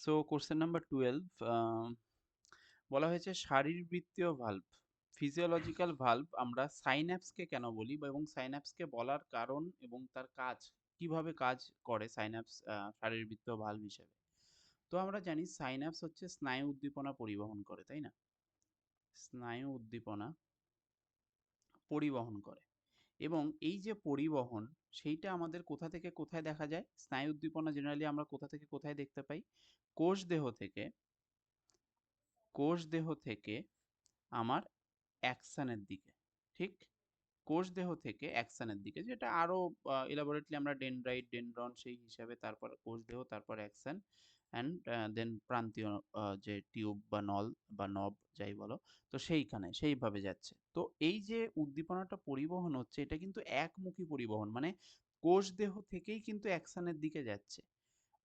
So question number 12 বলা হয়েছে শারীরবৃত্তীয় ভাল্ব ফিজিওলজিক্যাল ভাল্ব আমরা সাইন্যাপসকে কেন বলি বা এবং সাইন্যাপসকে বলার কারণ এবং তার কাজ কিভাবে কাজ করে সাইন্যাপস শারীরবৃত্তীয় ভাল্ব হিসেবে। তো আমরা জানি সাইন্যাপস হচ্ছে স্নায়ু উদ্দীপনা পরিবহন করে, তাই না? স্নায়ু উদ্দীপনা পরিবহন করে এবং এই যে পরিবহন সেইটা আমাদের কোথা থেকে কোথায় দেখা যায়? স্নায়ু উদ্দীপনা জেনারেলি আমরা কোথা থেকে কোথায় দেখতে পাই? কোষ দেহ থেকে কোষ দেহ থেকে আমার অ্যাকশনের দিকে, ঠিক? কোষ দেহ থেকে অ্যাকশনের দিকে, যেটা আরো এলাবোরেটলি আমরা ডেনড্রাইট, ডেনড্রন সেই হিসাবে, তারপর কোষ দেহ, তারপর অ্যাকশন অ্যান্ড দেন প্রান্তীয় যে টিউব বা নল বা নব যাই বলো, তো সেইখানে সেইভাবে যাচ্ছে। তো এই যে উদ্দীপনাটা পরিবহন হচ্ছে এটা কিন্তু একমুখী পরিবহন, মানে কোষ দেহ থেকেই কিন্তু অ্যাকশনের দিকে যাচ্ছে।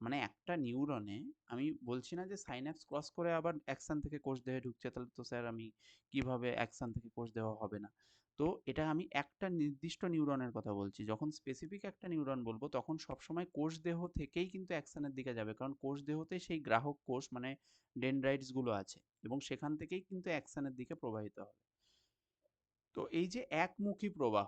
মানে একটা নিউরনে, আমি বলছি না যে সাইন্যাপস ক্রস করে আবার অ্যাকশন থেকে কোষ দেহে ঢুকছে, তাহলে তো স্যার আমি কিভাবে অ্যাকশন থেকে কোষ দেহ হবে না। তো এটা আমি একটা নির্দিষ্ট নিউরনের কথা বলছি। যখন স্পেসিফিক একটা নিউরন বলবো তখন সবসময় কোষ দেহ থেকেই কিন্তু অ্যাকশনের দিকে যাবে, কারণ কোষ দেহতে সেই গ্রাহক কোষ মানে ডেনড্রাইটস গুলো আছে এবং সেখান থেকেই কিন্তু অ্যাকশনের দিকে প্রবাহিত হবে। তো এই যে একমুখী প্রবাহ,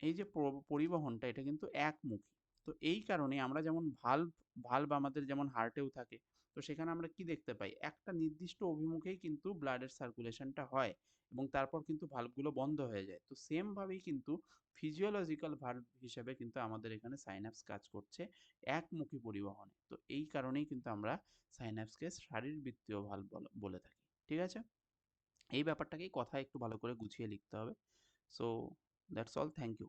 এই যে পরিবহনটা এটা কিন্তু একমুখী। তো এই কারণে আমরা যেমন ভালভ ভালভ আমাদের যেমন হার্টেও থাকে, তো সেখানে আমরা কি দেখতে পাই? একটা নির্দিষ্ট অভিমুখেই কিন্তু ব্লাডের সার্কুলেশনটা হয় এবং তারপর কিন্তু ভালভগুলো বন্ধ হয়ে যায়। তো সেম ভাবেই কিন্তু ফিজিওলজিক্যাল ভালভ হিসেবে কিন্তু আমাদের এখানে সাইন্যাপস কাজ করছে একমুখী পরিবহনে। তো এই কারণেই কিন্তু আমরা সাইন্যাপসকে শারীরবৃত্তীয় ভালভ বলে থাকি। ঠিক আছে? এই ব্যাপারটাকেই কথায় একটু ভালো করে গুছিয়ে লিখতে হবে। So that's all, thank you.